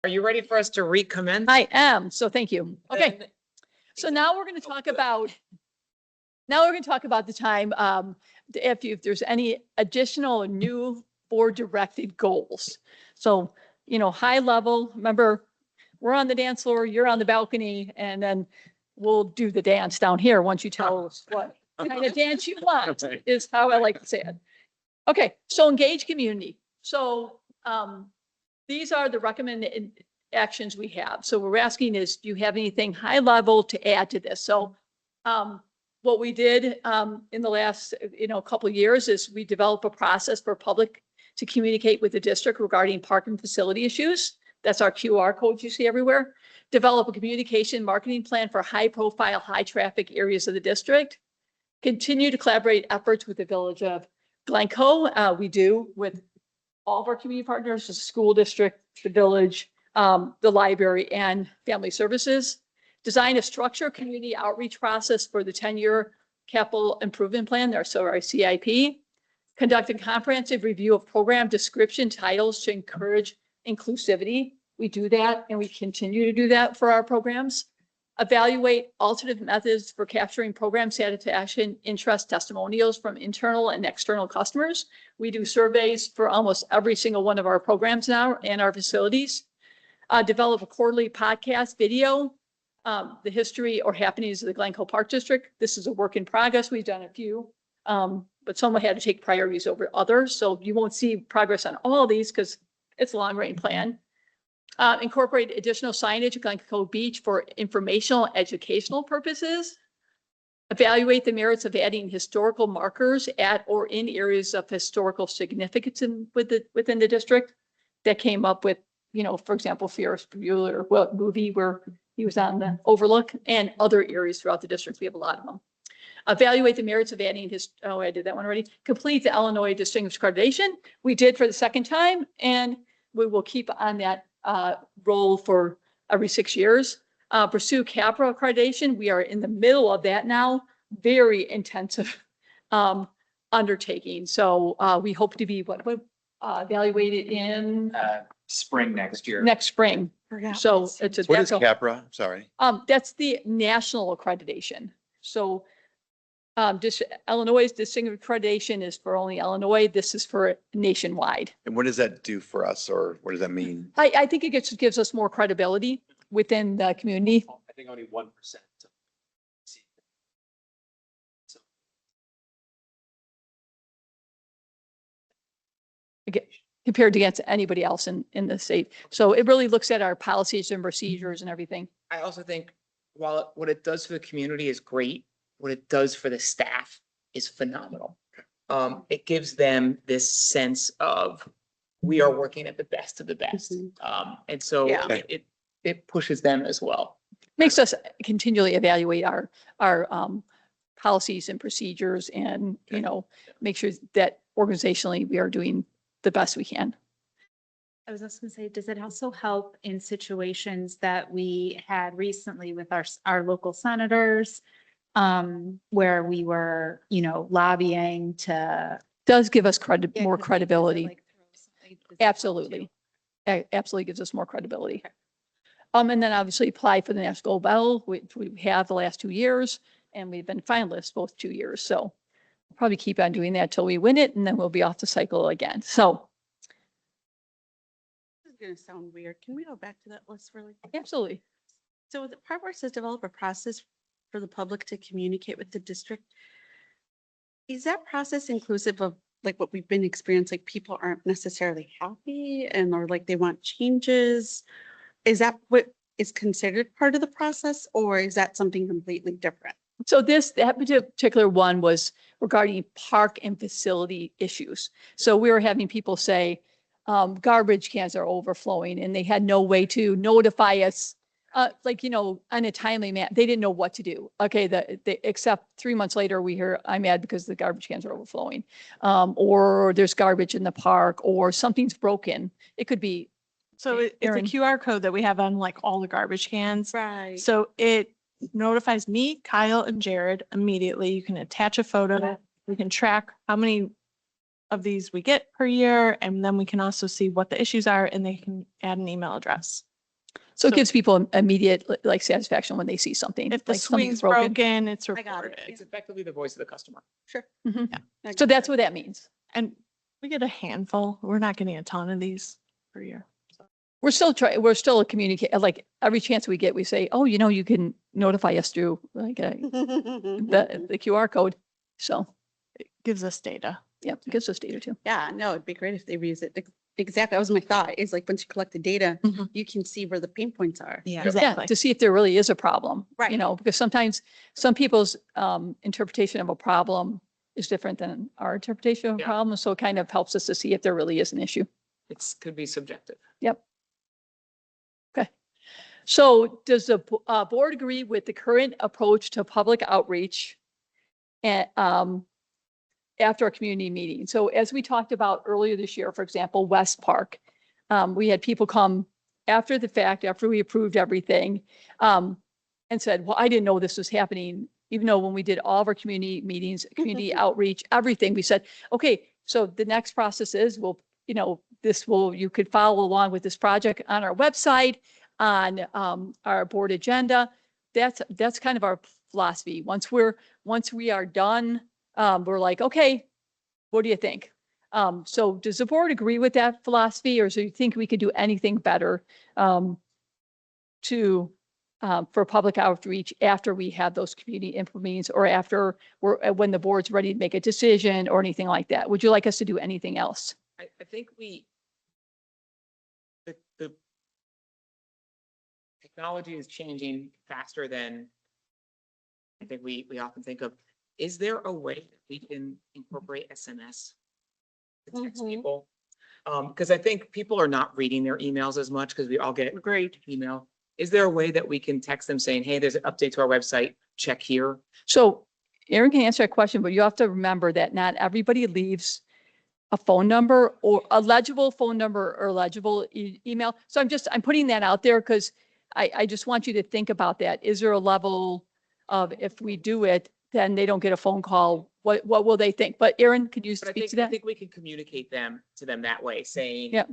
Are you ready for us to recommence? I am. So thank you. Okay. Then- So now we're going to talk about, the time, if there's any additional new board directed goals. So, high level, remember, we're on the dance floor, you're on the balcony, and then we'll do the dance down here once you tell us what kind of dance you want, is how I like to say it. Okay, so engage community. So, these are the recommended actions we have. So we're asking is, do you have anything high level to add to this? So what we did in the last, couple of years is we developed a process for public to communicate with the district regarding park and facility issues. That's our QR codes you see everywhere. Develop a communication marketing plan for high profile, high traffic areas of the district. Continue to collaborate efforts with the village of Glencoe. We do with all of our community partners, the school district, the village, the library, and family services. Design a structured community outreach process for the 10-year capital improvement plan, so our CIP. Conduct a comprehensive review of program description titles to encourage inclusivity. We do that and we continue to do that for our programs. Evaluate alternative methods for capturing program satisfaction, interest testimonials from internal and external customers. We do surveys for almost every single one of our programs now and our facilities. Develop a quarterly podcast video, the history or happenings of the Glencoe Park District. This is a work in progress. We've done a few, but someone had to take priorities over others. So you won't see progress on all of these because it's a long range plan. Incorporate additional signage at Glencoe Beach for informational, educational purposes. Evaluate the merits of adding historical markers at or in areas of historical significance within the district. That came up with, for example, Ferris Bueller movie where he was on the Overlook, and other areas throughout the district. We have a lot of them. Evaluate the merits of adding I did that one already. Complete the Illinois Distinguished Accreditation. We did for the second time, and we will keep on that role for every 6 years. Pursue CAPRA accreditation. We are in the middle of that now. Very intensive undertaking. So we hope to be evaluated in Spring next year. next spring. So it's What is CAPRA? Sorry. that's the national accreditation. So Illinois' distinguished accreditation is for only Illinois. This is for nationwide. And what does that do for us, or what does that mean? I think it gives us more credibility within the community. I think only 1%. Compared against anybody else in the state. So it really looks at our policies and procedures and everything. I also think while what it does for the community is great, what it does for the staff is phenomenal. It gives them this sense of we are working at the best of the best. And so Yeah. it pushes them as well. Makes us continually evaluate our policies and procedures and, make sure that organizationally we are doing the best we can. I was just gonna say, does it also help in situations that we had recently with our local senators? Where we were, lobbying to. Does give us Yeah, more 'cause they could, credibility. like, throw something to- Absolutely. Absolutely gives us more credibility. And then obviously apply for the National Gold Medal, which we have the last 2 years, and we've been finalists both 2 years. So we'll probably keep on doing that till we win it, and then we'll be off the cycle again. So This is gonna sound weird. Can we go back to that list really quick? absolutely. So the part where it says develop a process for the public to communicate with the district, is that process inclusive of like what we've been experiencing, like people aren't necessarily happy or like they want changes? Is that what is considered part of the process, or is that something completely different? So that particular one was regarding park and facility issues. So we were having people say, garbage cans are overflowing, and they had no way to notify us, on a timely manner. They didn't know what to do. Okay, except 3 months later, we hear, I'm mad because the garbage cans are overflowing, or there's garbage in the park, or something's broken. It could be. So it's a Erin. QR code that we have on like all the garbage cans. Right. So it notifies me, Kyle, and Jared immediately. You can attach a photo. We can track how many of these we get per year, and then we can also see what the issues are, and they can add an email address. So it So- gives people immediate like satisfaction when they see something. If the like something's swing's broken, it's I got it. reported. It's effectively the voice of the customer. Sure. Mhm. I So got that's it. what that means. And we get a handful. We're not getting a ton of these per year. We're still communicate, like every chance we get, we say, oh, you can notify us through like the QR code. So, It gives us data. yeah, it gives us data too. Yeah, no, it'd be great if they reuse it. Exactly. That was my thought. Is like once you collect the data, Mhm. you can see where the pain points are. Yeah, Yeah, exactly. to see if there really is a problem. Right. Because sometimes some people's interpretation of a problem is different than our interpretation of a Yeah. problem. So it kind of helps us to see if there really is an issue. Could be subjective. Yep. Okay. So does the board agree with the current approach to public outreach and after a community meeting? So as we talked about earlier this year, for example, West Park, we had people come after the fact, after we approved everything, and said, well, I didn't know this was happening. Even though when we did all of our community meetings, community outreach, everything, we said, okay, so the next process is you could follow along with this project on our website, on our board agenda. That's kind of our philosophy. Once we are done, we're like, okay, what do you think? So does the board agree with that philosophy, or do you think we could do anything better for public outreach after we have those community input meetings, or after when the board's ready to make a decision or anything like that? Would you like us to do anything else? I think the technology is changing faster than I think we often think of. Is there a way that we can incorporate SMS to text Mhm. people? Because I think people are not reading their emails as much because we all get Great. email. Is there a way that we can text them saying, hey, there's an update to our website, check here? So Aaron can answer that question, but you have to remember that not everybody leaves a phone number or a legible phone number or legible email. So I'm putting that out there because I just want you to think about that. Is there a level of if we do it, then they don't get a phone call? What will they think? But Aaron, could you But speak to I that? think we can communicate to them that way, saying, Yep.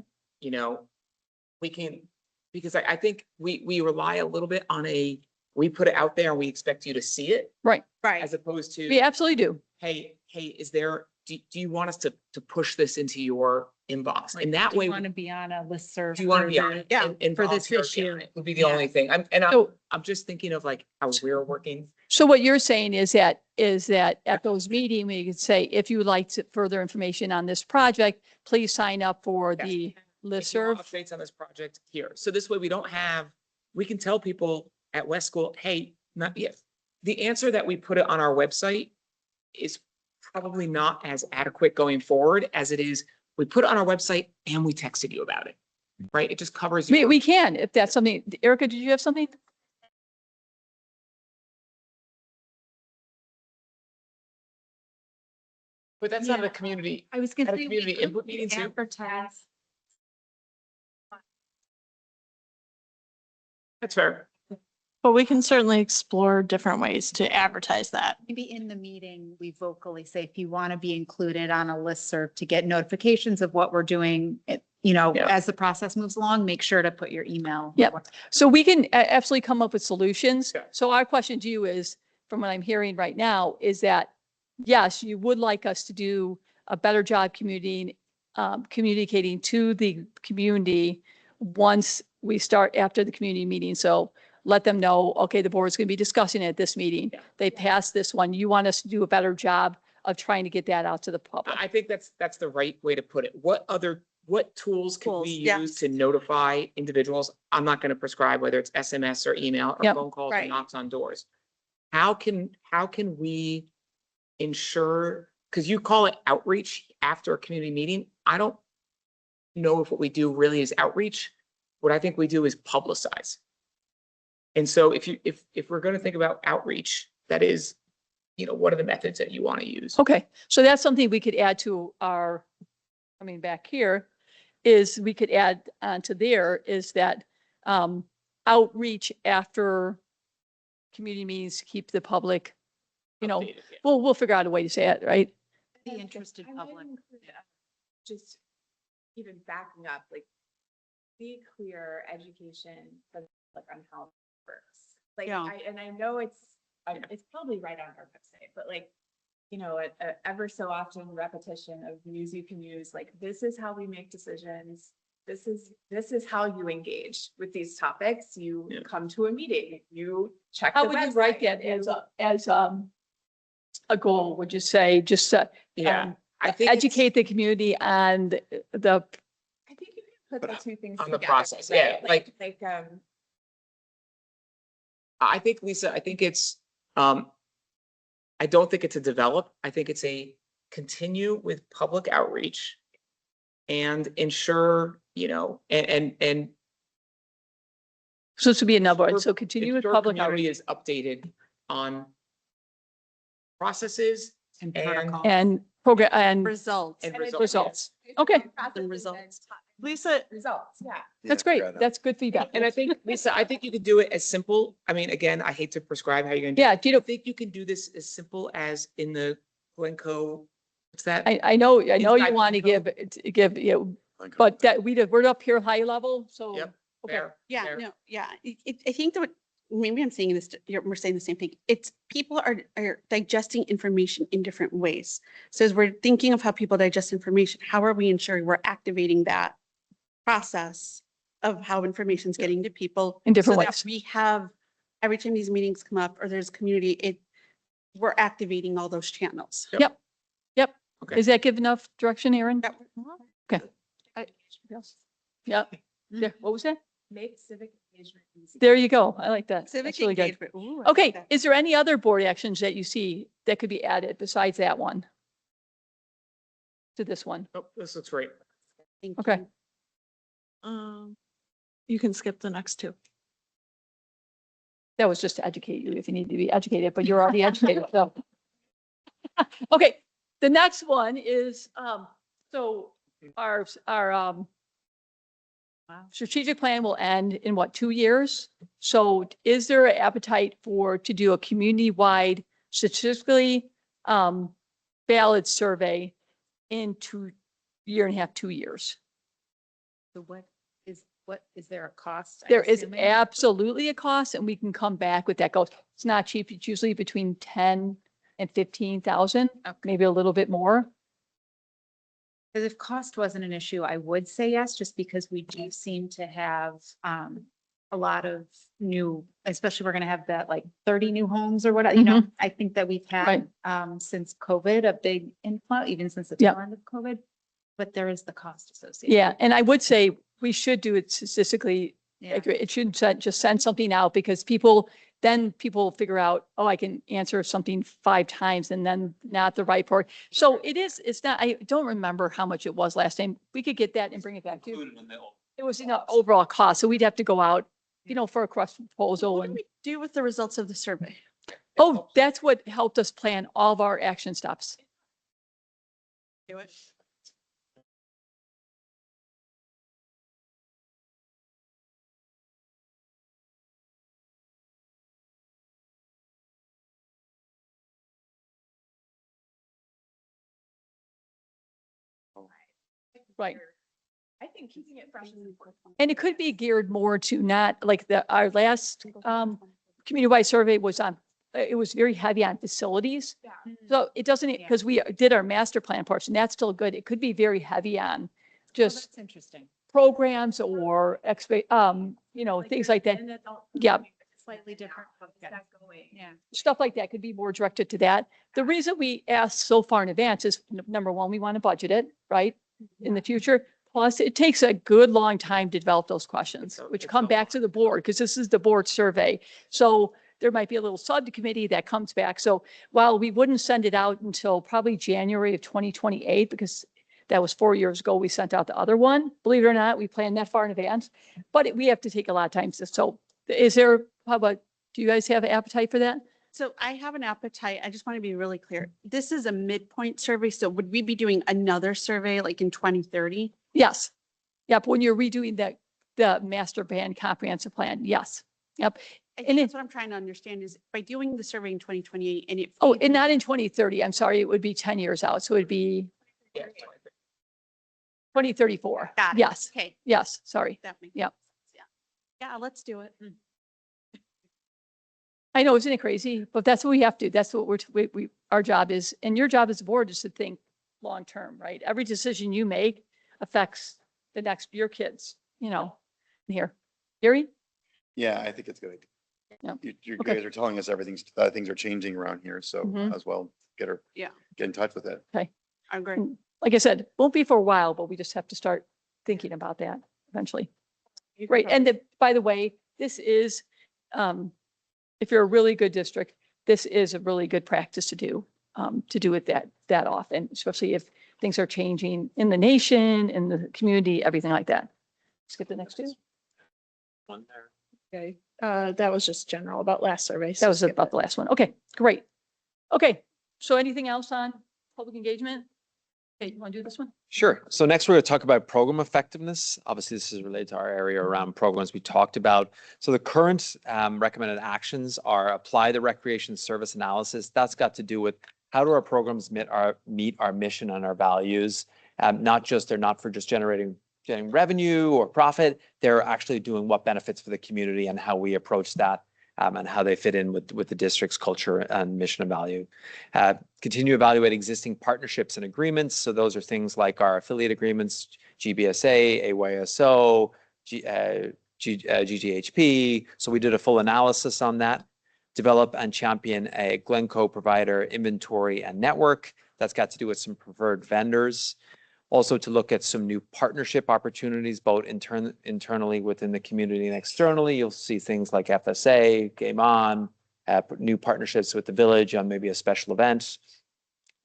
We can, because I think we rely a little bit on we put it out there and we expect you to see it, Right. Right. as opposed to, We absolutely do. hey, do you want us to push this into your inbox? And that way, Want to be on a listserv. do you want to be for on the- it? Yeah, and for this volunteer be on issue. it would be the Yeah. only thing. So, I'm just thinking of like how we're working. so what you're saying is that at those meetings, we could say, if you would like further information on this project, please sign up for Yes. the If you want listserv. updates on this project here. So this way we can tell people at West School, hey, not yet. The answer that we put it on our website is probably not as adequate going forward as it is. We put it on our website and we texted you about it, right? It just covers. We can, if that's something. Erica, did you have something? But that's not a community, I was at gonna a say. community input meeting too. Advertise. That's fair. But we can certainly explore different ways to advertise that. Maybe in the meeting, we vocally say, if you want to be included on a listserv to get notifications of what we're doing, Yeah. as the process moves along, make sure to put your email. Yep. So we can absolutely come up with solutions. Yeah. So our question to you is, from what I'm hearing right now, is that, yes, you would like us to do a better job communicating to the community once we start after the community meeting. So let them know, okay, the board's going to be discussing it at this meeting. Yeah. They passed this one. You want us to do a better job of trying to get that out to the public. I think that's the right way to put it. What tools can we Tools, yeah. use to notify individuals? I'm not going to prescribe whether it's SMS or email or Yep. phone calls or Right. knocks on doors. How can we ensure, because you call it outreach after a community meeting. I don't know if what we do really is outreach. What I think we do is publicize. And so if we're going to think about outreach, that is, what are the methods that you want to use? Okay, so that's something we could add to our, coming back here, is we could add onto there is that outreach after community meetings to keep the public, Updated, yeah. we'll figure out a way to say it, right? The interested public. Just even backing up, like, be clear education for the public on how it works. Like, Yeah. I know it's probably right on our website, but like, you know, ever so often repetition of views you can use, like, this is how we make decisions. This is how you engage with these topics. You Yeah. come to a meeting, you check How the would you write website, that as a goal? Would you say just, Yeah, I think it's educate the community on the, I think you can put the two things on the together, process, yeah, right? like- Like, I think, Lisa, I think it's, I don't think it's a develop. I think it's a continue with public outreach and ensure, you know, and so this would be another, ensure- so continue with ensure public community outreach is updated on processes And and protocol. and program and Results. and And it- results. it's Okay. processes and results. Lisa, Results, yeah. That's Yeah, great. forgot that. That's good feedback. And I think, Lisa, I think you could do it as simple. I mean, again, I hate to prescribe how you're gonna do it. Yeah, you I know, think you can do this as simple as in the Glencoe, what's that? I know you Inside want to give, you know, Like, but that we're up here high level, so. Yep, Okay. fair, Yeah, fair. no, yeah. I think that maybe I'm saying this, we're saying the same thing. It's people are digesting information in different ways. So as we're thinking of how people digest information, how are we ensuring we're activating that process of how information's getting to people? In different so that ways. We have, every time these meetings come up or there's community, we're activating all those channels. Yep. Yep. Okay. Is that give enough direction, Aaron? Yep. Okay. Yeah. Yeah. What was that? Make civic engagement easy. There you go. I like that. Civic That's really good. engagement. Ooh, I like Okay. that. Is there any other board actions that you see that could be added besides that one? To this one? Oh, this looks great. Thank Okay. you. you can skip the next two. That was just to educate you if you need to be educated, but you're already educated, so. Okay, the next one is, so our strategic plan will end in what, 2 years? So is there an appetite to do a community-wide statistically valid survey in 2.5 years? So what is there a cost? I'm There is assuming? absolutely a cost, and we can come back with that goes. It's not cheap. It's usually between 10 and 15,000, Okay. maybe a little bit more. Because if cost wasn't an issue, I would say yes, just because we do seem to have a lot of new, especially we're gonna have that like 30 new homes or whatever, you know, I think that we've Right. had since COVID, a big inflow, even since the Yep. tail end of COVID. But there is the cost associated. Yeah, and I would say we should do it statistically. Yeah. accurate. It shouldn't just send something out because then people figure out, oh, I can answer something 5 times and then not the right part. So it's not, I don't remember how much it was last time. We could get that and bring it back to you. It was in the overall cost. So we'd have to go out, you know, for a cross proposal What do and, we do with the results of the survey? oh, that's what helped us plan all of our action steps. Do it. Right. I think keeping it fresh is important. And it could be geared more to not like our last community-wide survey was on, it was very heavy on facilities. Yeah. So it doesn't, Yeah. because we did our master plan portion, that's still good. It could be very heavy on just That's interesting. programs or you know, things like that. Yeah. Slightly different. That's going. Yeah. Stuff like that could be more directed to that. The reason we ask so far in advance is number one, we want to budget it, right? In the future. Plus, it takes a good long time to develop those questions, which come back to the board because this is the board survey. So there might be a little subcommittee that comes back. So while we wouldn't send it out until probably January of 2028, because that was 4 years ago, we sent out the other one. Believe it or not, we planned that far in advance, but we have to take a lot of time. So do you guys have an appetite for that? So I have an appetite. I just want to be really clear. This is a midpoint survey. So would we be doing another survey like in 2030? Yes. Yep. When you're redoing the master plan comprehensive plan. Yes. Yep. I And think it- that's what I'm trying to understand is by doing the survey in 2028 and it. Oh, feeds and not into- in 2030. I'm sorry. It would be 10 years out. So it'd be, Yeah. 2034. Got it. Yes, Okay, yes, sorry. that makes. Yep. sense, Yeah. Yeah, let's do it. I know, isn't it crazy? But that's what we have to. That's what our job is. And your job as a board is to think long-term, right? Every decision you make affects your kids, here. Gary? Yeah, I think it's good. Yep. You Okay. guys are telling us things are changing around here, so Mhm. as well get in touch with it. I agree. Like I said, won't be for a while, but we just have to start thinking about that eventually. Right. And by the way, this is, if you're a really good district, this is a really good practice to do it that often, especially if things are changing in the nation, in the community, everything like that. Let's get the next two. Okay, that was just general about last survey. That was about the last one. Okay, great. Okay, so anything else on public engagement? Okay, you want to do this one? Sure. So next we're going to talk about program effectiveness. Obviously, this is related to our area around programs we talked about. So the current recommended actions are apply the recreation service analysis. That's got to do with how do our programs meet our mission and our values. They're not for just generating revenue or profit. They're actually doing what benefits for the community and how we approach that. And how they fit in with the district's culture and mission and value. Continue to evaluate existing partnerships and agreements. So those are things like our affiliate agreements, GBSA, AYSO, GGHP. So we did a full analysis on that. Develop and champion a Glencoe provider inventory and network. That's got to do with some preferred vendors. Also to look at some new partnership opportunities, both internally within the community and externally. You'll see things like FSA, Game On, new partnerships with the village on maybe a special event.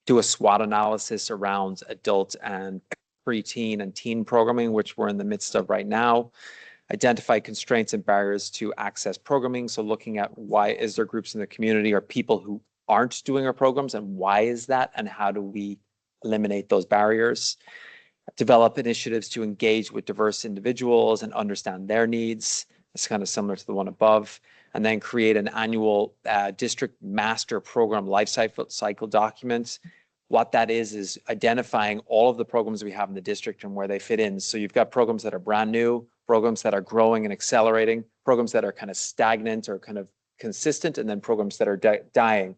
Do a SWOT analysis around adult and preteen and teen programming, which we're in the midst of right now. Identify constraints and barriers to access programming. So looking at why is there groups in the community or people who aren't doing our programs and why is that and how do we eliminate those barriers, develop initiatives to engage with diverse individuals and understand their needs. It's kind of similar to the one above, and then create an annual district master program life cycle document. What that is identifying all of the programs we have in the district and where they fit in. So you've got programs that are brand new, programs that are growing and accelerating, programs that are kind of stagnant or kind of consistent, and then programs that are dying.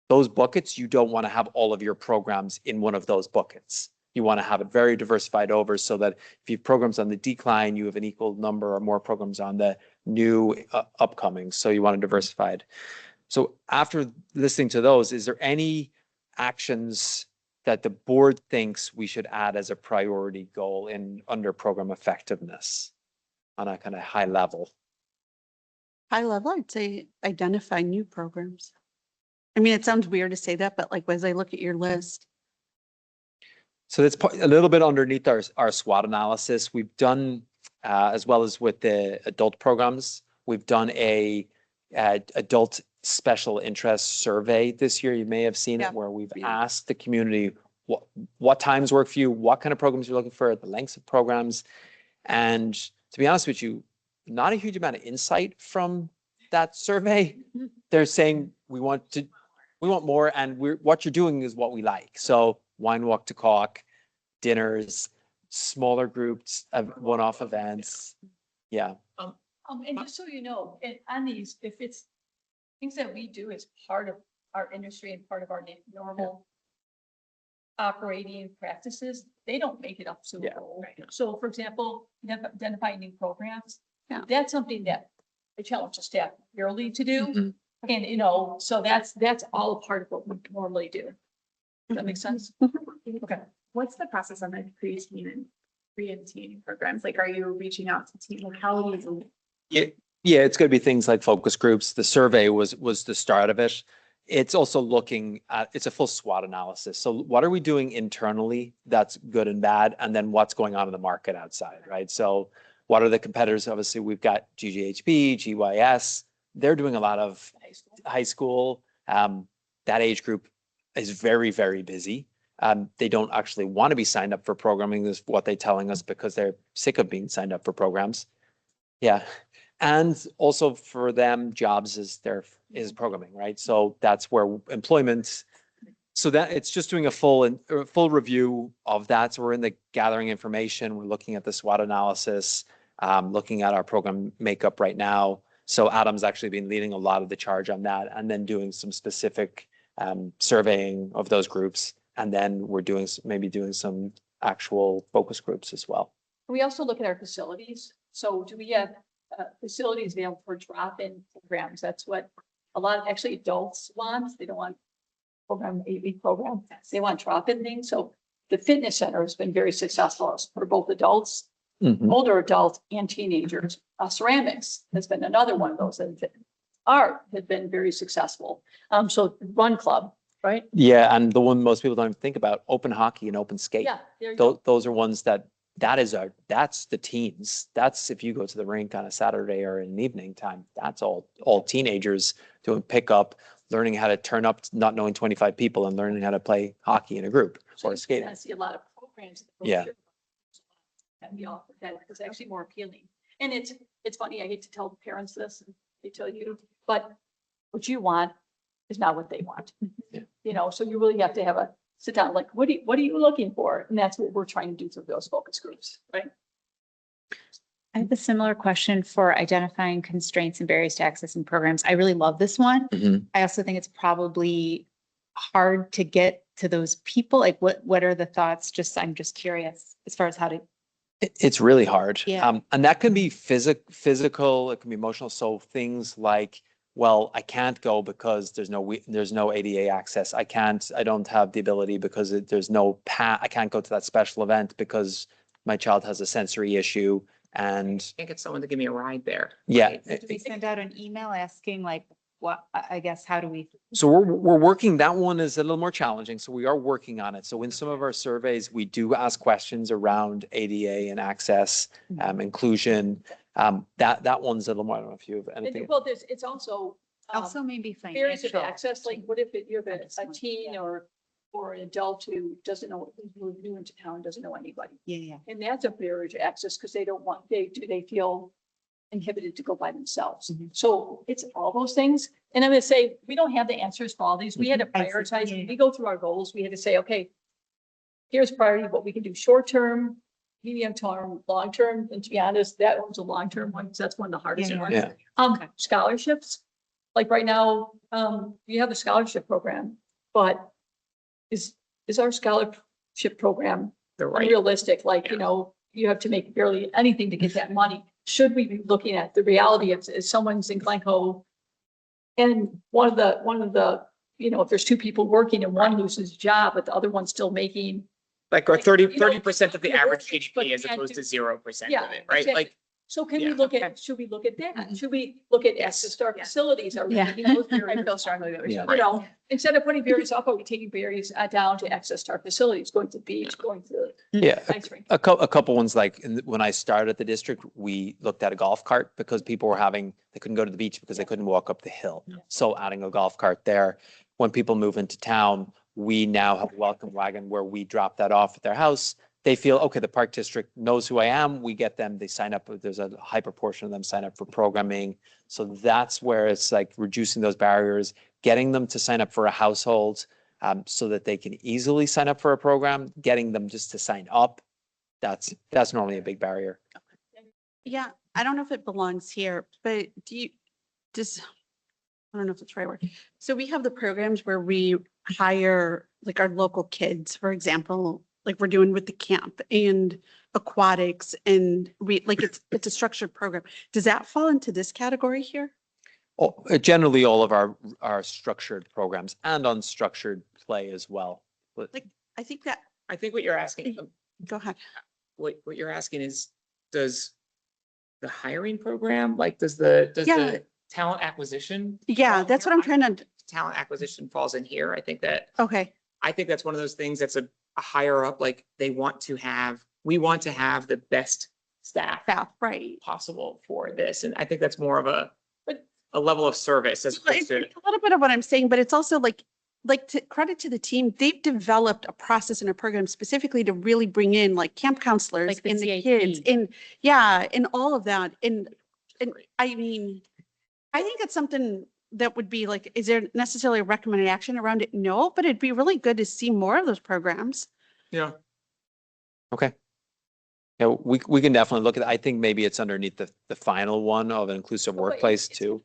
Those buckets, you don't want to have all of your programs in one of those buckets. You want to have it very diversified over so that if you have programs on the decline, you have an equal number or more programs on the new upcoming. So you want to diversify it. So after listening to those, is there any actions that the board thinks we should add as a priority goal under program effectiveness on a kind of high level? High level, I'd say identify new programs. I mean, it sounds weird to say that, but like as I look at your list. So that's a little bit underneath our SWOT analysis. We've done, as well as with the adult programs, we've done a adult special interest survey this year. You may have seen it where we've asked the community what times work for you, what kind of programs you're looking for, the lengths of programs. And to be honest with you, not a huge amount of insight from that survey. They're saying we want more, and what you're doing is what we like. So wine walk to Cork, dinners, smaller groups, one-off events. Yeah. And just so you know, on these, if it's things that we do as part of our industry and part of our normal operating practices, they don't make it up to a goal. So for example, identifying new programs, that's something that I challenge the staff yearly to do. And, so that's all a part of what we normally do. Does that make sense? Okay. What's the process on the pre-teen and teen programs? Like, are you reaching out to teen, like how do you? Yeah, it's going to be things like focus groups. The survey was the start of it. It's also looking at, it's a full SWOT analysis. So what are we doing internally that's good and bad? And then what's going on in the market outside, right? So what are the competitors? Obviously, we've got GGHB, GYS. They're doing a lot of high school. That age group is very, very busy. They don't actually want to be signed up for programming, is what they're telling us, because they're sick of being signed up for programs. Yeah. And also for them, jobs is programming, right? So that's where employment So that it's just doing a full review of that. So we're in the gathering information. We're looking at the SWOT analysis, looking at our program makeup right now. So Adam's actually been leading a lot of the charge on that, and then doing some specific surveying of those groups. And then we're maybe doing some actual focus groups as well. We also look at our facilities. So do we have facilities available for drop-in programs? That's what a lot of actually adults want. They don't want program, 8-week program. They want drop-in things. So the fitness center has been very successful for both adults, older adults and teenagers. Ceramics has been another one of those that art has been very successful. So Run Club, right? Yeah, and the one most people don't even think about, open hockey and open skate. Yeah, there you go. Those are ones that's the teens. That's if you go to the rink on a Saturday or an evening time, that's all teenagers doing pickup, learning how to turn up, not knowing 25 people and learning how to play hockey in a group or skating. I see a lot of programs. Yeah. That we offer that is actually more appealing. And it's funny, I hate to tell parents this, and they tell you, but what you want is not what they want. Yeah. You know, so you really have to have a sit down, like, what are you looking for? And that's what we're trying to do through those focus groups, right? I have a similar question for identifying constraints and barriers to accessing programs. I really love this one. Mhm. I also think it's probably hard to get to those people. Like what are the thoughts? I'm just curious as far as how to. It's really hard. Yeah. And that can be physical, it can be emotional. So things like, well, I can't go because there's no ADA access. I don't have the ability because I can't go to that special event because my child has a sensory issue. And Can't get someone to give me a ride there. yeah, right? Do we send out an email asking like what, I guess, how do we? so we're working, that one is a little more challenging. So we are working on it. So in some of our surveys, we do ask questions around ADA and access, inclusion. That one's a little more, I don't know if you have anything. Well, it's also. Also maybe Barriers of financial. access, like what if you have I just a want- teen yeah. or an adult who doesn't know, who's new into town, doesn't know anybody. Yeah. And that's a barrier to access because they don't want, they feel inhibited to go by themselves. Mhm. So it's all those things. And I'm gonna say, we don't have the answers for all these. We had to I see. prioritize, Yeah, when yeah. we go through our goals, we had to say, okay, here's priority, what we can do short term, medium term, long term. And to be honest, that one's a long term one, because that's one of the hardest Yeah, ones. yeah. Okay. Scholarships, like right now, we have a scholarship program, but is our scholarship program The right, unrealistic? Like, you know, you have to make barely anything to get that money. Should we be looking at the reality of, is someone's in Glencoe and one of the, you know, if there's two people working and one loses his job, but the other one's still making, like, or like, you know, 30% of the you're average working, but GDP as can't opposed do- to 0% Yeah, of it, right? exactly. Like, so can we Yeah. look at, should we look at that? Should we look at access to our facilities? Are we Yeah. making those I barriers? feel strongly that we Yeah. should. You know, instead of putting barriers up, are we taking barriers down to access to our facilities, going to the beach, going to Yeah, the ice rink? a couple ones, like when I started at the district, we looked at a golf cart because people were they couldn't go to the beach because they couldn't walk up the hill. So adding a golf cart there. When people move into town, we now have a welcome wagon where we drop that off at their house. They feel, okay, the park district knows who I am. We get them, they sign up. There's a high proportion of them sign up for programming. So that's where it's like reducing those barriers, getting them to sign up for a household so that they can easily sign up for a program, getting them just to sign up. That's normally a big barrier. Yeah, I don't know if it belongs here, but I don't know if it's the right word. So we have the programs where we hire like our local kids, for example, like we're doing with the camp and aquatics and it's a structured program. Does that fall into this category here? Generally, all of our structured programs and unstructured play as well. But I think that, I think what you're asking, go ahead. what you're asking is, does the hiring program, like, does Yeah. the talent acquisition? Yeah, fall that's here? what I'm I trying think to, Talent acquisition falls in here. I think okay. that's one of those things that's a higher up, like, we want to have the best staff Right. possible for this. And I think that's more of a level of service as opposed It's to. a little bit of what I'm saying, but it's also like to credit to the team, they've developed a process and a program specifically to really bring in like camp counselors Like the and the kids CAP. and all of that. And I mean, I think it's something that would be like, is there necessarily a recommended action around it? No, but it'd be really good to see more of those programs. Yeah. Okay. Yeah, we can definitely look at, I think maybe it's underneath the final one of an inclusive But workplace it's- too.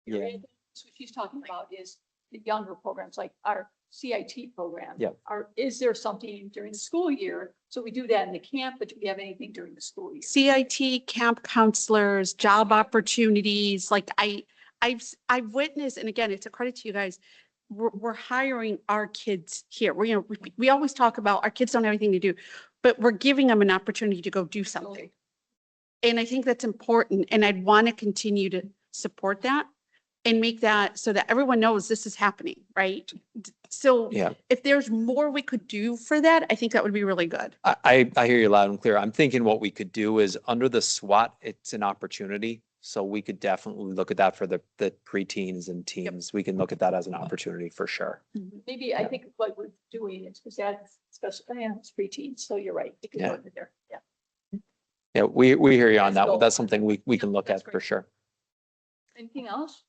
Yeah. What she's talking about is the younger programs, like our CIT program. Yep. Is there something during the school year? So we do that in the camp, but do we have anything during the school year? CIT, camp counselors, job opportunities, like I've witnessed, and again, it's a credit to you guys. We're hiring our kids here. We always talk about our kids don't have anything to do, but we're giving them an opportunity to go do something. And I think that's important. And I'd want to continue to support that and make that so that everyone knows this is happening, right? So Yeah. if there's more we could do for that, I think that would be really good. I hear you loud and clear. I'm thinking what we could do is under the SWAT, it's an opportunity. So we could definitely look at that for the preteens and teens. We can look at that as an opportunity for sure. Maybe I think what we're doing is because that's special, it's preteens, so you're right. It can Yeah. go into there, yeah. Yeah, we hear you on That's that. cool. That's something we can look That's at for great. sure. Anything else?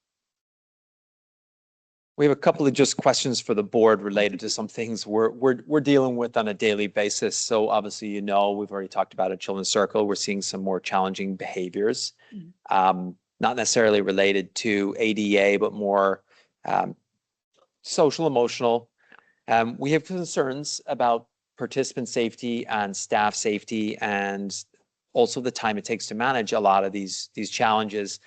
We have a couple of just questions for the board related to some things we're dealing with on a daily basis. So obviously, we've already talked about a children's circle. We're seeing some more challenging behaviors, not necessarily related to ADA, but more social, emotional. We have concerns about participant safety and staff safety, and also the time it takes to manage a lot of these challenges.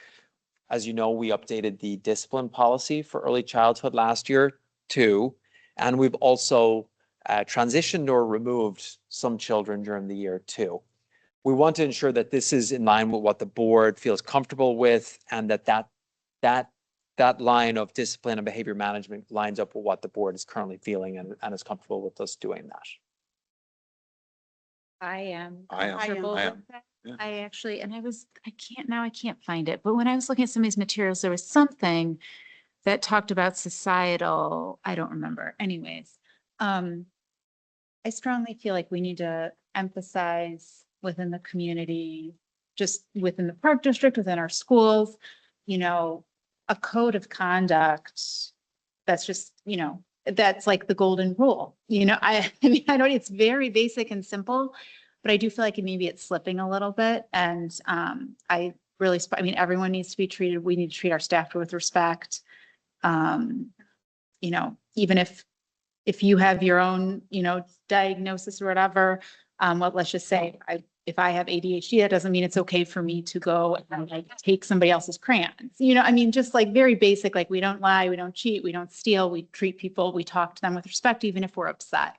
As you know, we updated the discipline policy for early childhood last year too. And we've also transitioned or removed some children during the year too. We want to ensure that this is in line with what the board feels comfortable with, and that line of discipline and behavior management lines up with what the board is currently feeling and is comfortable with us doing that. I am I am. comfortable I with am. that. Yeah. I actually, and I can't find it, but when I was looking at some of these materials, there was something that talked about societal, I don't remember. Anyways, I strongly feel like we need to emphasize within the community, just within the park district, within our schools, a code of conduct. That's just, that's like the golden rule. I mean, I know it's very basic and simple, but I do feel like maybe it's slipping a little bit. And I mean, everyone needs to be treated. We need to treat our staff with respect. Even if you have your own, diagnosis or whatever, let's just say if I have ADHD, that doesn't mean it's okay for me to go and like take somebody else's crayons. I mean, just like very basic, like we don't lie, we don't cheat, we don't steal, we treat people, we talk to them with respect, even if we're upset.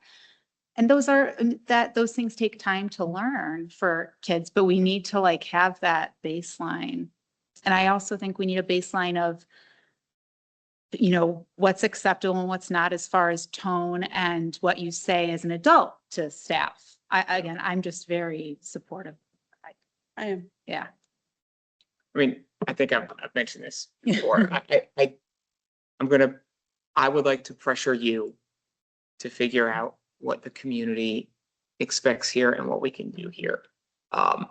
And those things take time to learn for kids, but we need to like have that baseline. And I also think we need a baseline of, what's acceptable and what's not as far as tone and what you say as an adult to staff. I'm just very supportive. I am. Yeah. I mean, I think I've mentioned this before. I would like to pressure you to figure out what the community expects here and what we can do here. I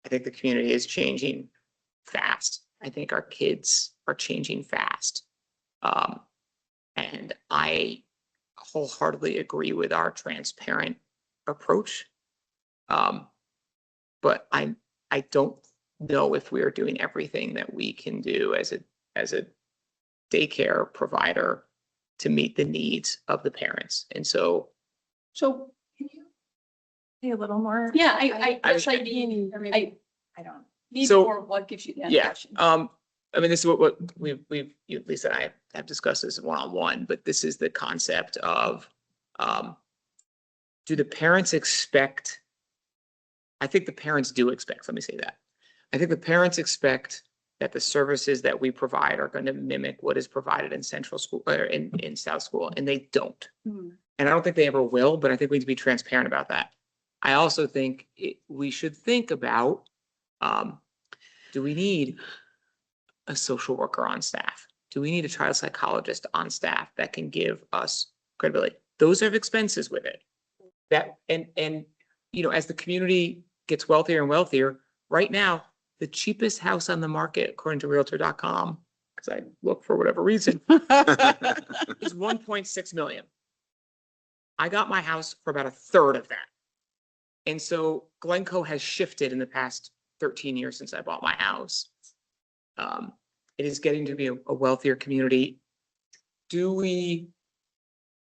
think the community is changing fast. I think our kids are changing fast. And I wholeheartedly agree with our transparent approach. But I don't know if we are doing everything that we can do as a daycare provider to meet the needs of the parents. And so So can you? Be a little more. Yeah, I guess I mean, need, I don't need So- more, what gives you that yeah, impression? I mean, this is what we've Lisa and I have discussed this one-on-one, but this is the concept of, do the parents expect? I think the parents do expect, let me say that. I think the parents expect that the services that we provide are going to mimic what is provided in central school or in South School, and they don't. And I don't think they ever will, but I think we need to be transparent about that. I also think we should think about, do we need a social worker on staff? Do we need a child psychologist on staff that can give us credibility? Those are expenses with it. And as the community gets wealthier and wealthier, right now, the cheapest house on the market, according to Realtor.com, because I look for whatever reason, is 1.6 million. I got my house for about a third of that. And so Glencoe has shifted in the past 13 years since I bought my house. It is getting to be a wealthier community. Do we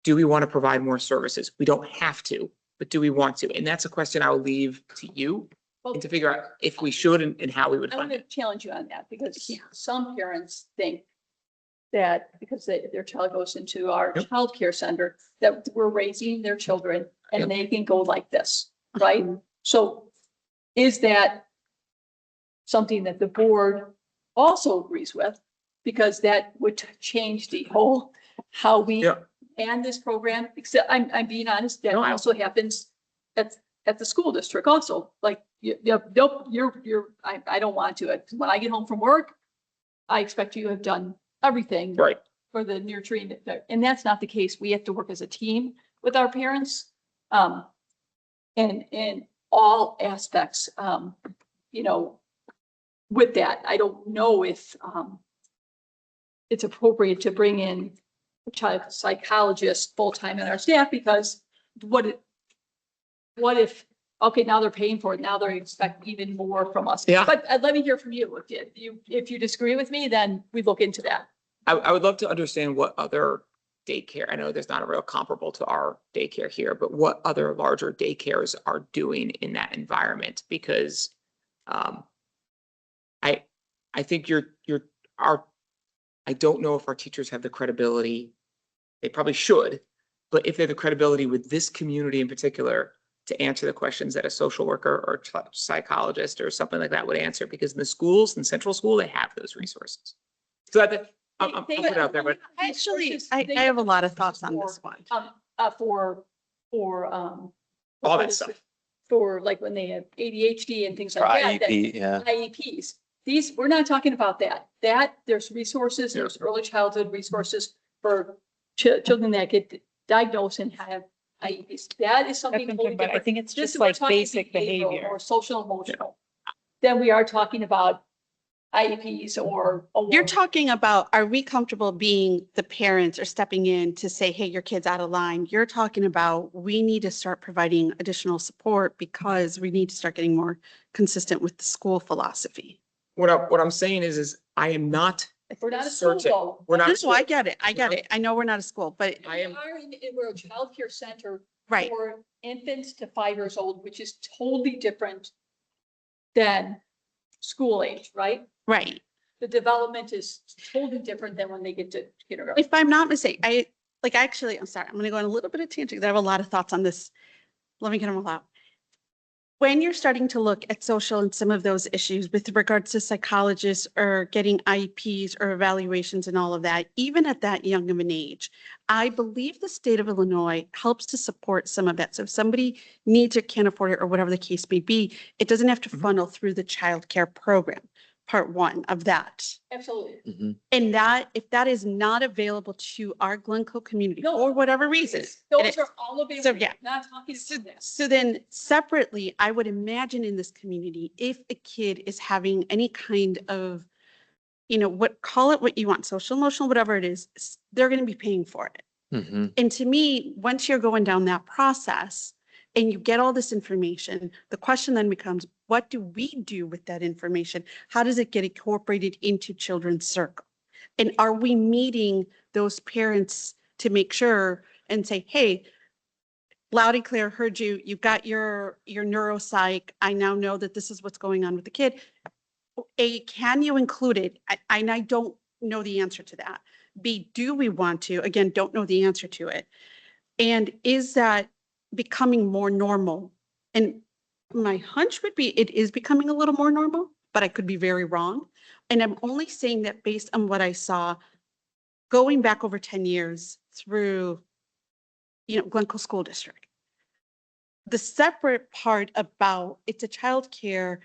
want to provide more services? We don't have to, but do we want to? And that's a question I will leave to you Well, and to figure out if we should and how we would I want fund to it. challenge you on that because some parents think that because their child goes into our Yep. childcare center, that we're raising their children and Yep. they can go like this, right? So is that something that the board also agrees with? Because that would change the whole, how we Yeah. and this program, except I'm being honest, that No, I- also happens at the school district also. Like, nope, I don't want to. When I get home from work, I expect you to have done everything Right. for the nurturing, and that's not the case. We have to work as a team with our parents. And in all aspects, you know, with that, I don't know if, it's appropriate to bring in a child psychologist full-time in our staff because what if, okay, now they're paying for it. Now they expect even more from us. Yeah. But let me hear from you. If you disagree with me, then we look into that. I would love to understand what other daycare, I know there's not a real comparable to our daycare here, but what other larger daycares are doing in that environment? Because I think I don't know if our teachers have the credibility. They probably should, but if they have the credibility with this community in particular to answer the questions that a social worker or psychologist or something like that would answer, because in the schools, in central school, they have those resources. So I'll put it out there, but Actually, I have a lot of thoughts on this one. For all that stuff. For like when they have ADHD and things Or like that. IEP, yeah. IEPs. These, we're not talking about that. There's resources, there's early childhood resources for children that get diagnosed and have IEPs. That is something totally But I different. think it's This just is, we're like talking basic behavioral behavior. or social emotional. Then we are talking about IEPs or. You're talking about, are we comfortable being the parents or stepping in to say, hey, your kid's out of line? You're talking about, we need to start providing additional support because we need to start getting more consistent with the school philosophy. What I'm saying is I am not We're not a school certain. though. We're not. No, I get it. I get it. I know we're not a school, but I am, We're a childcare center right, for infants to 5 years old, which is totally different than school age, right? right. The development is totally different than when they get to kindergarten. If I'm not mistaken, I'm sorry, I'm gonna go on a little bit of tangent, 'cause I have a lot of thoughts on this. Let me get them all out. When you're starting to look at social and some of those issues with regards to psychologists or getting IEPs or evaluations and all of that, even at that young of an age, I believe the state of Illinois helps to support some of that. So if somebody needs or can't afford it or whatever the case may be, it doesn't have to Mhm. funnel through the child care program, part one of that. Absolutely. Mhm. And that, if that is not available to our Glencoe community No. for whatever reason. and Those it- are all available. So, yeah. Not talking So, about that. so then separately, I would imagine in this community, if a kid is having any kind of, call it what you want, social, emotional, whatever it is, they're going to be paying for it. Mhm. And to me, once you're going down that process and you get all this information, the question then becomes, what do we do with that information? How does it get incorporated into children's circle? And are we meeting those parents to make sure and say, hey, loud and clear, heard you, you got your neuropsych. I now know that this is what's going on with the kid. A, can you include it? And I don't know the answer to that. B, do we want to? Again, don't know the answer to it. And is that becoming more normal? And my hunch would be it is becoming a little more normal, but I could be very wrong. And I'm only saying that based on what I saw going back over 10 years through, Glencoe School District. The separate part about it's a child care,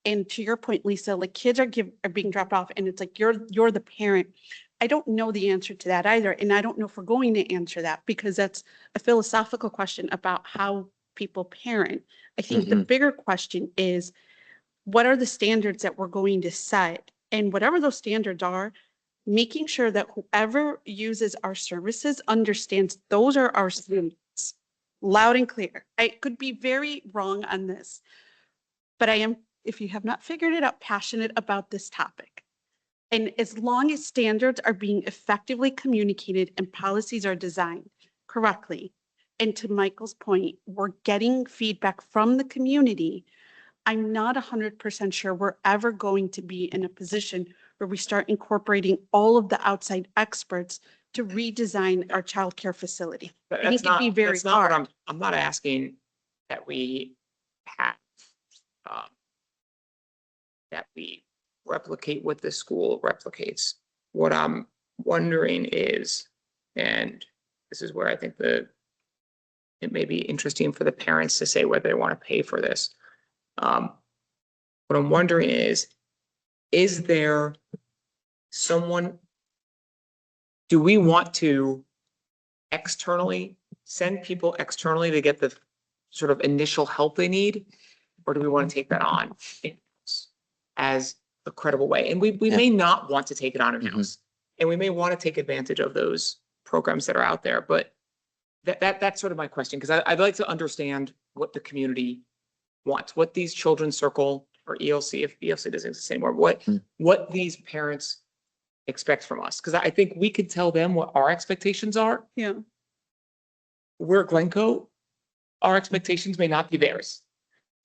and to your point, Lisa, like kids are being dropped off and it's like you're the parent. I don't know the answer to that either. And I don't know if we're going to answer that because that's a philosophical question about how people parent. I think the bigger question is, what are the standards that we're going to set? And whatever those standards are, making sure that whoever uses our services understands those are our students, loud and clear. I could be very wrong on this, but I am, if you have not figured it out, passionate about this topic. And as long as standards are being effectively communicated and policies are designed correctly, and to Michael's point, we're getting feedback from the community, I'm not 100% sure we're ever going to be in a position where we start incorporating all of the outside experts to redesign our childcare facility. But I think it'd be very that's not what hard. I'm not asking that we have, um, that we replicate what the school replicates. What I'm wondering is, and this is where I think it may be interesting for the parents to say whether they want to pay for this. What I'm wondering is there someone, do we want to externally send people externally to get the sort of initial help they need? Or do we want to take that on in-house as a credible way? And we may not want to take it on in-house. And we may want to take advantage of those programs that are out there, but that's sort of my question, because I'd like to understand what the community wants, what these Children's Circle or ELC, if ELC doesn't exist anymore, what these parents expect from us. Because I think we could tell them what our expectations are. Yeah. We're Glencoe, our expectations may not be theirs.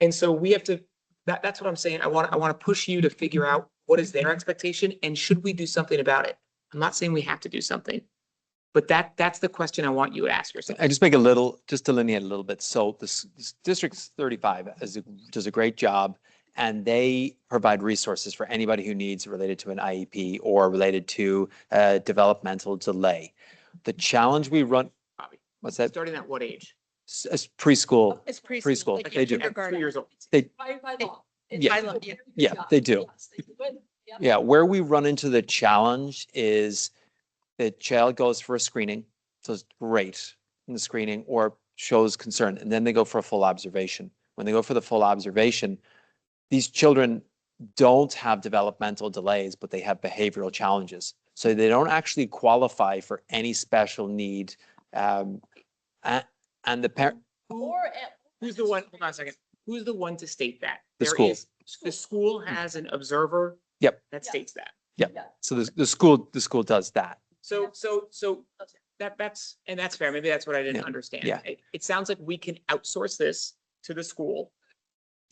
And so we have to, that's what I'm saying. I want to push you to figure out what is their expectation and should we do something about it? I'm not saying we have to do something, but that's the question I want you to ask yourself. I just make a little, just delineate a little bit. So this District 35 does a great job, and they provide resources for anybody who needs related to an IEP or related to developmental delay. The challenge we run, Bobby, what's that? starting at what age? Preschool. It's Preschool, like they do. At 2 years old. They, By law. Yeah. I love you. Yeah, they do. Yes, they do it. Yep. Yeah, where we run into the challenge is the child goes for a screening, so it's great in the screening, or shows concern, and then they go for a full observation. When they go for the full observation, these children don't have developmental delays, but they have behavioral challenges. So they don't actually qualify for any special need. And the parent, Or at. Who's the one, hold on a second, who's the one to state that? The There school. is- The school has an observer. Yep. That states that. so the school does that. So that's fair. Maybe that's what I didn't Yeah. understand. Yeah. It sounds like we can outsource this to the school.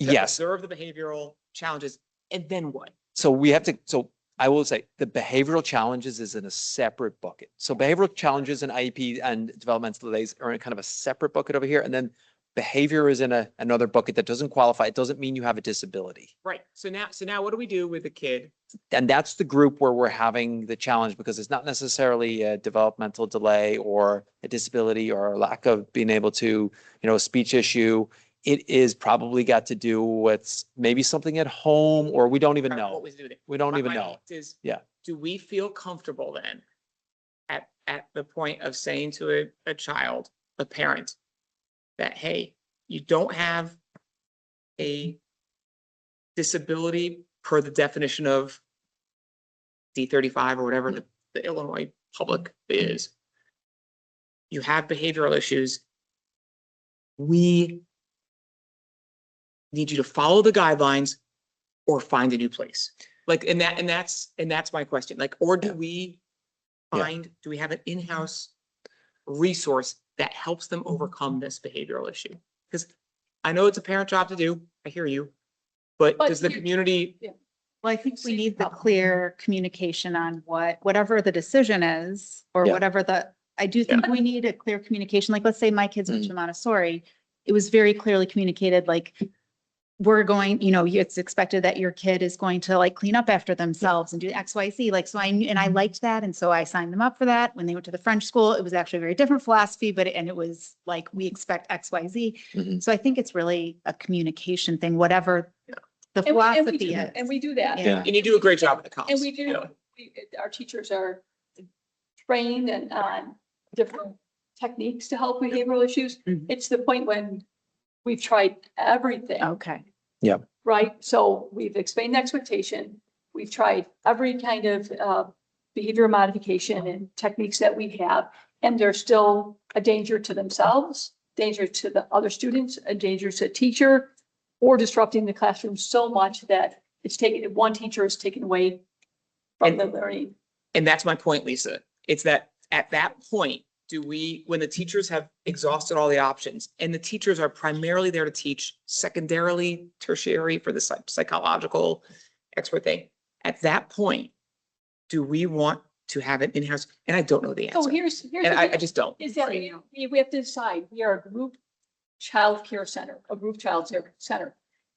to Yes. Observe the behavioral challenges, and then what? So we have to, so I will say the behavioral challenges is in a separate bucket. So behavioral challenges and IEP and developmental delays are in kind of a separate bucket over here. And then behavior is in another bucket that doesn't qualify. It doesn't mean you have a disability. Right. So now what do we do with the kid? And that's the group where we're having the challenge, because it's not necessarily a developmental delay or a disability or a lack of being able to, a speech issue. It is probably got to do with maybe something at home, or we don't even What know. was doing it? We don't My- even my know. point is, Yeah. Do we feel comfortable then at the point of saying to a child, a parent, that, hey, you don't have a disability per the definition of D35 or whatever the Illinois public is. You have behavioral issues. We need you to follow the guidelines or find a new place. Like, and that's my question. Like, or do we Yeah. do we have an in-house resource that helps them overcome this behavioral issue? Because I know it's a parent job to do. I hear you. But But does the you- community, Well, I think we See, need the clear communication on whatever the decision is, or Yeah. whatever I do think we need a clear communication. Like, let's say my kids went to Montessori, it was very clearly communicated, like, we're going, it's expected that your kid is going to like clean up after themselves and do X, Y, Z. Like, so I knew, and I liked that. And so I signed them up for that. When they went to the French school, it was actually a very different philosophy, and it was like, we expect X, Y, Z. Mhm. So I think it's really a communication thing, whatever the And we philosophy do, is. and we do that. Yeah. and you do a great job with the comps. And we do, you know. our teachers are trained and on different techniques to help behavioral issues. Mhm. It's the point when we've tried everything, Okay. right? So we've explained the expectation. We've tried every kind of behavior modification and techniques that we have, and they're still a danger to themselves, danger to the other students, a danger to teacher, or disrupting the classroom so much that it's taken, one teacher is taken away from the learning. And that's my point, Lisa. It's that at that point, do we, when the teachers have exhausted all the options and the teachers are primarily there to teach, secondarily, tertiary for the psychological expert thing, at that point, do we want to have it in-house? And I don't know the So answer. here's And the I thing, just don't. is that we have to decide, we are a group child care center, a group child care center.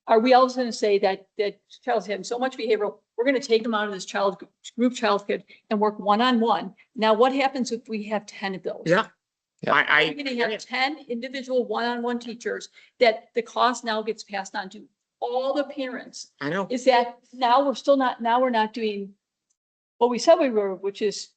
Are we also going to say that child's having so much behavioral, we're going to take them out of this group child care and work one-on-one? Now, what happens if we have 10 of those? Yeah. Yeah. We're going to have 10 individual one-on-one teachers that the cost now gets passed on to all the parents. I know. Is that now we're not doing what we said we were, which is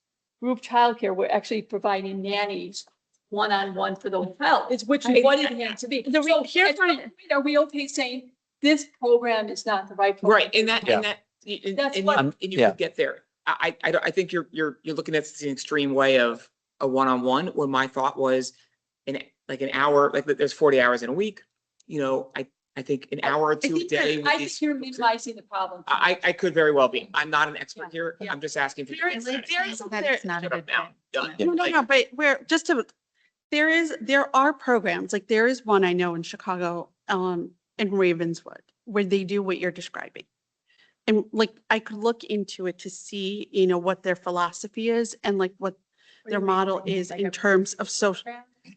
group childcare. We're actually providing nannies one-on-one for the child. It's which is what it has to be. The re- So here's at some point, are we okay saying this program is not the right program? Right, and that, That's and what- you Yeah. could get there. I think you're looking at this in an extreme way of a one-on-one, where my thought was an hour, like there's 40 hours in a week. You know, I think an hour or two a think day. that with I these just hear folks. minimizing the problem. I could very well be. I'm not an expert here. Yeah. I'm just asking. for There your is- insight. there is- That it's not a Shut up good now. thing. Done. Yeah. No, Like, but there are programs, like there is one I know in Chicago, in Ravenswood, where they do what you're describing. And like, I could look into it to see, what their philosophy is and like what their model is in terms of social.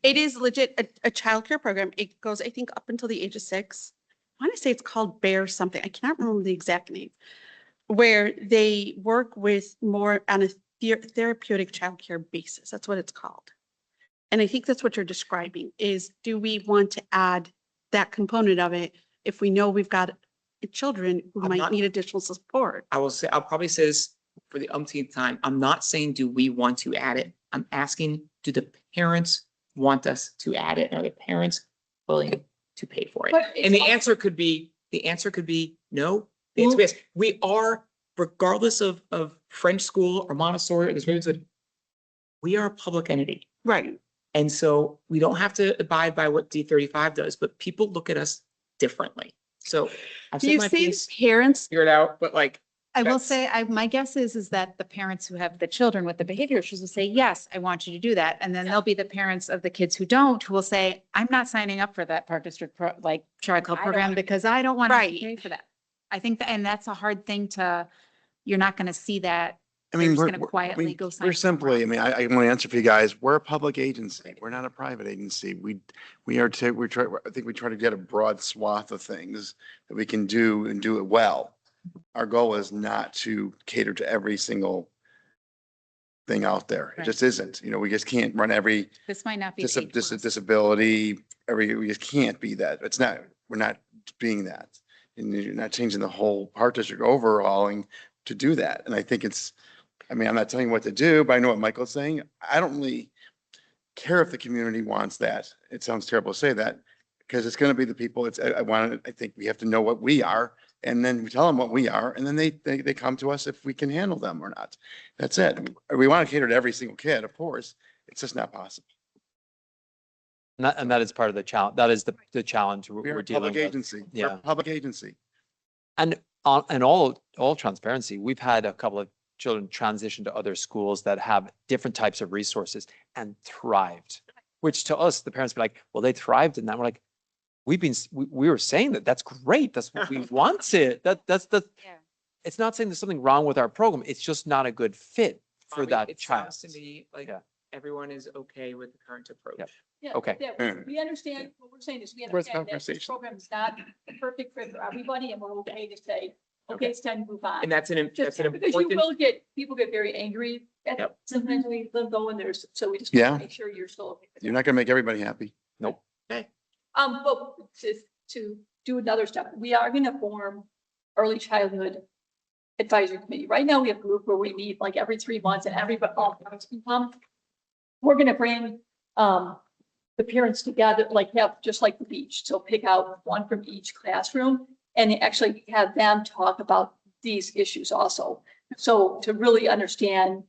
It is legit a childcare program. It goes, I think, up until the age of 6. I want to say it's called Bear something. I cannot remember the exact name. Where they work with more on a therapeutic childcare basis. That's what it's called. And I think that's what you're describing is, do we want to add that component of it if we know we've got children who I'm might not- need additional support? I'll probably say this for the umpteenth time. I'm not saying, do we want to add it? I'm asking, do the parents want us to add it? Are the parents willing to pay for it? But it's And the also- answer could be no. The answer is, we are, regardless of French school or Montessori or this, we are a public entity. Right. And so we don't have to abide by what D35 does, but people look at us differently. So I've Do said you my see piece, parents? figure it out, but like, I will That's- say, my guess is that the parents who have the children with the behavior issues will say, yes, I want you to do that. And then there'll be the parents of the kids who don't, who will say, I'm not signing up for that park district child club I don't program wanna because I don't want to Right. pay for that. I think that, and that's a hard thing you're not going to see that. I They're mean, just we're, gonna we're- I quietly mean, go sign we're somewhere simply, I mean, I want to answer for you guys. We're a public agency. We're not a private agency. We are, I think we try to get a broad swath of things that we can do and do it well. Our goal is not to cater to every single thing out there. It Right. just isn't. We just can't run every This might not be. paid for us. disability, we just can't be that. We're not being that. And you're not changing the whole park district overhauling to do that. And I think I'm not telling you what to do, but I know what Michael's saying. I don't really care if the community wants that. It sounds terrible to say that, because it's going to be the people, I think we have to know what we are, and then we tell them what we are, and then they come to us if we can handle them or not. That's it. We want to cater to every single kid, of course. It's just not possible. And that is part of the challenge. That is the challenge We are we're a dealing public with. agency. We're Yeah. a public agency. And all transparency, we've had a couple of children transition to other schools that have different types of resources and thrived, which to us, the parents be like, well, they thrived in that. We're like, we were saying that's great. That's what we wanted. That's Yeah. it's not saying there's something wrong with our program. It's just not a good fit for Bobby, that it child. sounds to me like Yeah. everyone is okay with the current approach. Yep. Yeah, Okay. yeah, Mm. we understand, what we're saying is we Where's understand that this conversation? program is not perfect for everybody, and we're okay to say, okay, Okay. it's time to move on. And that's Just an because you important, will people get very angry at Yep. sometimes we live though, and there's, so we just Yeah. want to make sure you're still okay. with You're that. not going to make everybody happy. Nope. But to do another step, we are gonna form early childhood advisory committee. Right now, we have a group where we meet like every 3 months and all parents can come. We're gonna bring, the parents together, like have, just like the beach. So pick out one from each classroom and actually have them talk about these issues also. So to really understand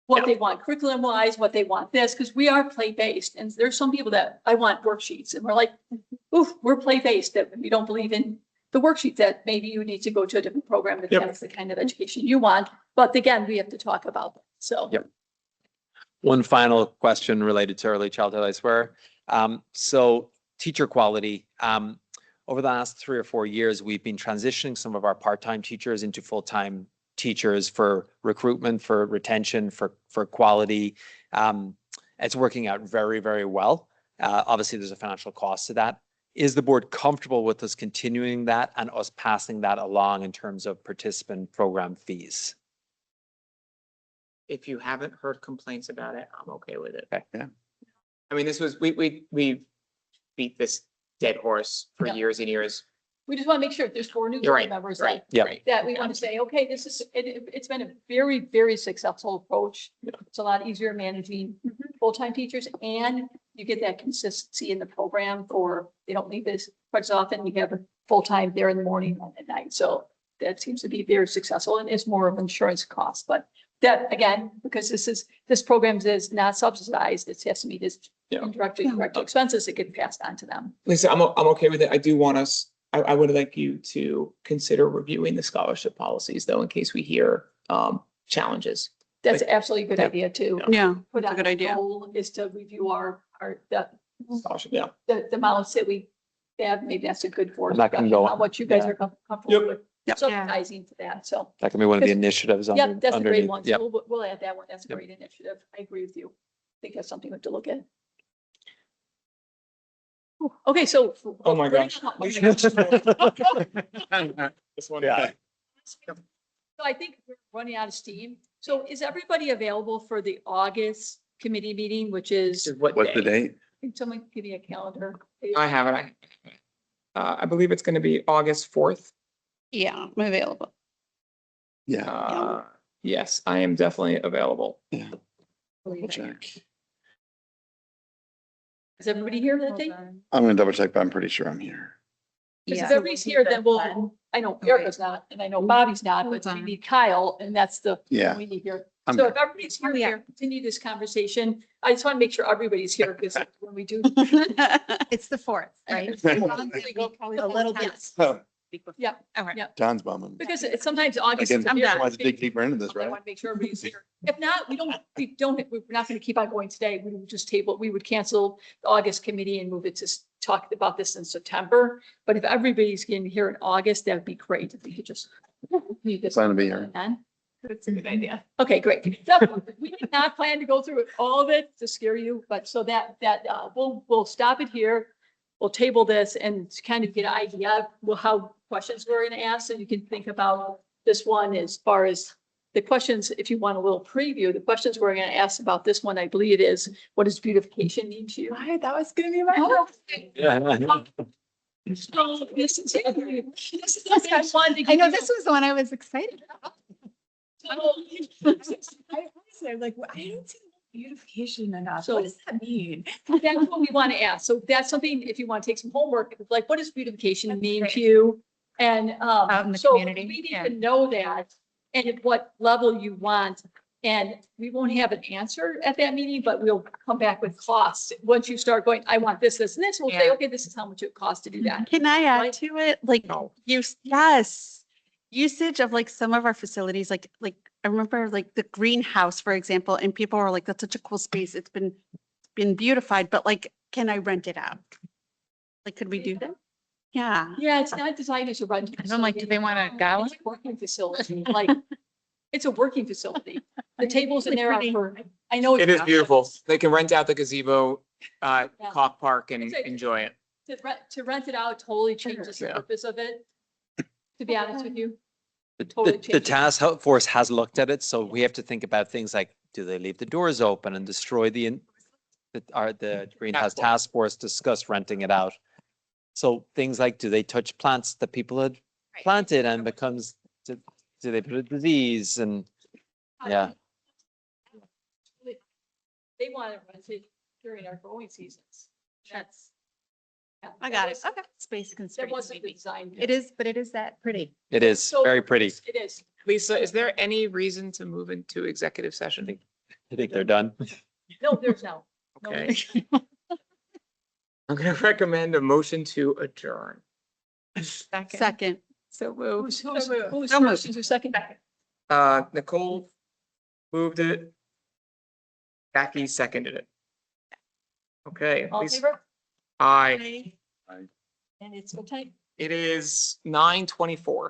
what they want curriculum wise, what they want this, because we are play-based. And there's some people that I want worksheets and we're like, oof, we're play-based, that we don't believe in the worksheet, that maybe you need to go to a different program if Yep. that's the kind of education you want. But again, we have to talk about that. So. Yep. One final question related to early childhood, I swear. So teacher quality, over the last 3 or 4 years, we've been transitioning some of our part-time teachers into full-time teachers for recruitment, for retention, for quality. It's working out very, very well. Obviously, there's a financial cost to that. Is the board comfortable with us continuing that and us passing that along in terms of participant program fees? If you haven't heard complaints about it, I'm okay with it. Okay. Yeah. I mean, this was, we beat this dead horse for Yeah. years and years. We just want to make sure if there's 4 new You're board right, members right, that, Yeah. right. that we want to say, okay, this is, it's been a very, very successful approach. It's a lot easier managing full-time teachers and you get that consistency in the program for, they don't need this quite as often. We have a full-time there in the morning and at night. So that seems to be very successful and it's more of insurance cost, but that again, because this program is not subsidized, it has to meet its Yeah. indirect expenses that get passed on to them. Lisa, I'm okay with it. I do want us, I would like you to consider reviewing the scholarship policies though, in case we hear challenges. That's absolutely a good idea too. Yeah, Put that's a on good a idea. goal is to review Scholarship, yeah. the amounts that we have. Maybe that's a good for And that can discussion, go- how much you guys yeah. are comfortable with Yep. subsidizing to that. So, That can be one of the Because- initiatives yeah, under- that's a great underneath. one. Yep. So we'll add that one. That's a Yep. great initiative. I agree with you. I think that's something we have to look at. Okay, so. Oh my gosh. This one. Yeah. So I think we're running out of steam. So is everybody available for the August committee meeting, which is, What What's the day? date? can someone give me a calendar? I have it. I believe it's going to be August 4th. Yeah, I'm available. Yeah, Yes, I am definitely available. yeah. Double check. Is everybody here that day? I'm gonna double check, but I'm pretty sure I'm here. Because if Yeah. everybody's here, then we'll, I know Erica's not, and I know Bobby's not, but we need Kyle, and that's the, Yeah. we need here. I'm So here. if everybody's here, Oh, yeah. we'll continue this conversation. I just want to make sure everybody's here, because when we do. It's the 4th, right? A little bit. Oh, Yeah, Okay. yeah. John's bumming. because sometimes August. Again, is a I'm very done. Wants to big- dig deeper into this, I right? want to make sure everybody's here. If not, we're not going to keep on going today. We would just table, we would cancel the August committee and move it to talk about this in September. But if everybody's getting here in August, that'd be great if we could just. leave this Plan to be here. on. That's a good idea. Okay, great. So we did not plan to go through all of it to scare you, but so that we'll stop it here. We'll table this and kind of get an idea of how questions we're going to ask. So you can think about this one as far as the questions, if you want a little preview, the questions we're going to ask about this one, I believe it is, what does beautification mean to you? That was gonna be my. So this is something I wanted to I give know you- this was the one I was excited about. I honestly, I'm like, well, I don't see beautification enough. So- What does that mean? That's what we want to ask. So that's something, if you want to take some homework, like what does beautification That's mean great. to you? And Out in the so we community, need yeah. to know that and at what level you want. And we won't have an answer at that meeting, but we'll come back with costs. Once you start going, I want this, this, and this, we'll say, Yeah. okay, this is how much it costs to do that. Can I Right? add to it? Like No. use, yes. Usage of like some of our facilities, like I remember like the greenhouse, for example, and people were like, that's such a cool space. It's been beautified, but like, can I rent it out? Like, could we do that? Yeah. Yeah, it's not designed as a rental. And I'm like, do they want a gala? It's a working facility, like, it's a working facility. The tables in there are Pretty. for, I know. It it's is beautiful. They can rent out the gazebo, Yeah. Cock Park and It's a- enjoy it. To rent it out totally changes the Yeah. purpose of it. To be honest with you. The Totally the changes. task force has looked at it, so we have to think about things like, do they leave the doors open and destroy the greenhouse task force discussed renting it out. So things like, do they touch plants that people had planted and becomes, do they put a disease and, yeah. They want to rent it during our growing seasons. That's. yeah, I that got it. was- Okay. Space That constraints. wasn't maybe. designed. It is, but it is that pretty. It is So very pretty. It is. Lisa, is there any reason to move into executive session? I think they're done. No, there's no. no, Okay. I'm gonna recommend a motion to adjourn. Second. So move. Who's So first, moved. who's your second? Nicole moved it. Jackie seconded it. Okay, All in please. favor? Aye. And it's what time? It is 9:24.